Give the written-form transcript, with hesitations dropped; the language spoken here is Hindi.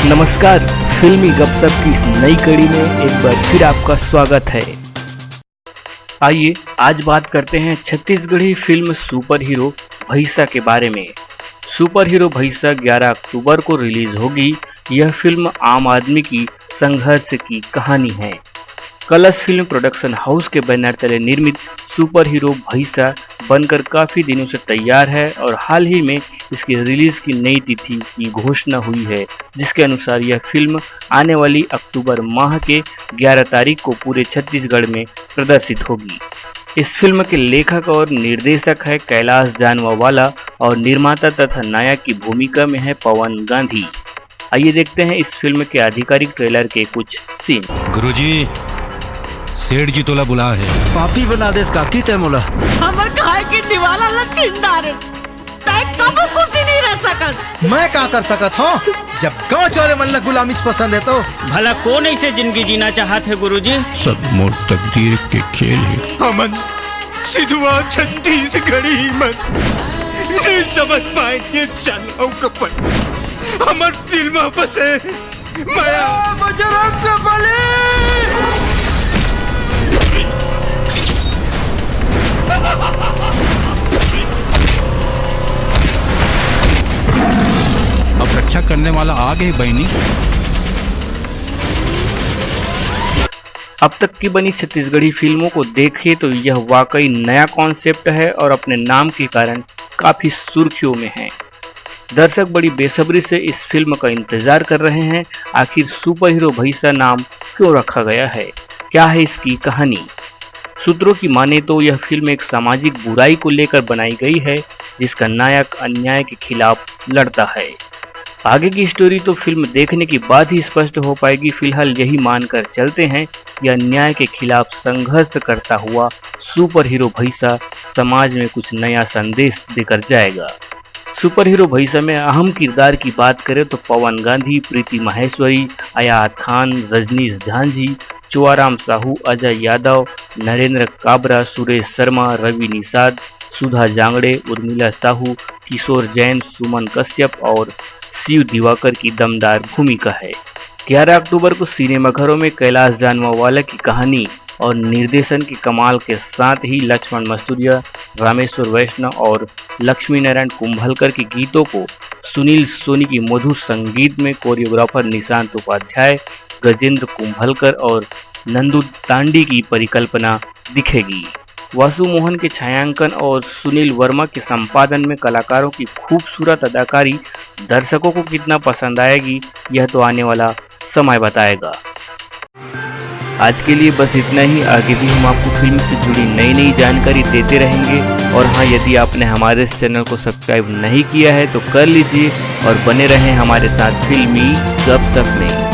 नमस्कार, फिल्मी गपशप की इस नई कड़ी में एक बार फिर आपका स्वागत है। आइए आज बात करते हैं छत्तीसगढ़ी फिल्म सुपर हीरो भैंसा के बारे में। सुपर हीरो भैंसा 11 अक्टूबर को रिलीज होगी। यह फिल्म आम आदमी की संघर्ष की कहानी है। कलश फिल्म प्रोडक्शन हाउस के बैनर तले निर्मित सुपर हीरो भैंसा बनकर काफी दिनों से तैयार है और हाल ही में इसकी रिलीज की नई तिथि की घोषणा हुई है, जिसके अनुसार यह फिल्म आने वाली अक्टूबर माह के 11 तारीख को पूरे छत्तीसगढ़ में प्रदर्शित होगी। इस फिल्म के लेखक और निर्देशक है कैलाश जानवावाला और निर्माता तथा नायक की भूमिका में है पवन गांधी। आइए देखते हैं इस फिल्म के आधिकारिक ट्रेलर के कुछ सीन। गुरुजी, सेठ जी तोला बुला है। पापी बना देस काकी ते मोला। हमर खाए के निवाला ला छिंडारे। शायद कबो खुशी नहीं रह सकत। मैं का कर सकत हूँ जब गाँव चोरे मन ला गुलामी पसंद है तो। भला कौन ऐसे जिंदगी जीना चाहत है गुरुजी? सब मोर तकदीर के खेल है। अमन सिधुआ छत्तीसगढ़ी मत नहीं समझ पाए ये चलाऊ कपट हमर दिल में बसे माया बजरंग बली। अब रक्षा करने वाला आ गए बहनी। अब तक की बनी छत्तीसगढ़ी फिल्मों को देखें तो यह वाकई नया कॉन्सेप्ट है और अपने नाम के कारण काफी सुर्खियों में है। दर्शक बड़ी बेसब्री से इस फिल्म का इंतजार कर रहे हैं। आखिर सुपर हीरो भैंसा नाम क्यों रखा गया है, क्या है इसकी कहानी? सूत्रों की माने तो यह फिल्म एक सामाजिक बुराई को लेकर बनाई गई है, जिसका नायक अन्याय के खिलाफ लड़ता है। आगे की स्टोरी तो फिल्म देखने के बाद ही स्पष्ट हो पाएगी। फिलहाल यही मानकर चलते हैं कि अन्याय के खिलाफ संघर्ष करता हुआ सुपर हीरो भैंसा समाज में कुछ नया संदेश देकर जाएगा। सुपर हीरो भैंसा में अहम किरदार की बात करें तो पवन गांधी, प्रीति माहेश्वरी, आयात खान, रजनीश झांझी, चुआराम साहू, अजय यादव, नरेंद्र काबरा, सुरेश शर्मा, रवि निषाद, सुधा जांगड़े, उर्मिला साहू, किशोर जैन, सुमन कश्यप और शिव दिवाकर की दमदार भूमिका है। 11 अक्टूबर को सिनेमाघरों में कैलाश जानवावाला की कहानी और निर्देशन के कमाल के साथ ही लक्ष्मण मस्तूरिया, रामेश्वर वैष्णव और लक्ष्मी नारायण कुंभलकर के गीतों को सुनील सोनी की मधुर संगीत में कोरियोग्राफर निशांत उपाध्याय, गजेंद्र कुंभलकर और नंदू तांडी की परिकल्पना दिखेगी। वासु मोहन के छायांकन और सुनील वर्मा के संपादन में कलाकारों की खूबसूरत अदाकारी दर्शकों को कितना पसंद आएगी, यह तो आने वाला समय बताएगा। आज के लिए बस इतना ही। आगे भी हम आपको फिल्म से जुड़ी नई नई जानकारी देते रहेंगे। और हाँ, यदि आपने हमारे इस चैनल को सब्सक्राइब नहीं किया है तो कर लीजिए और बने रहें हमारे साथ फिल्मी गपशप में।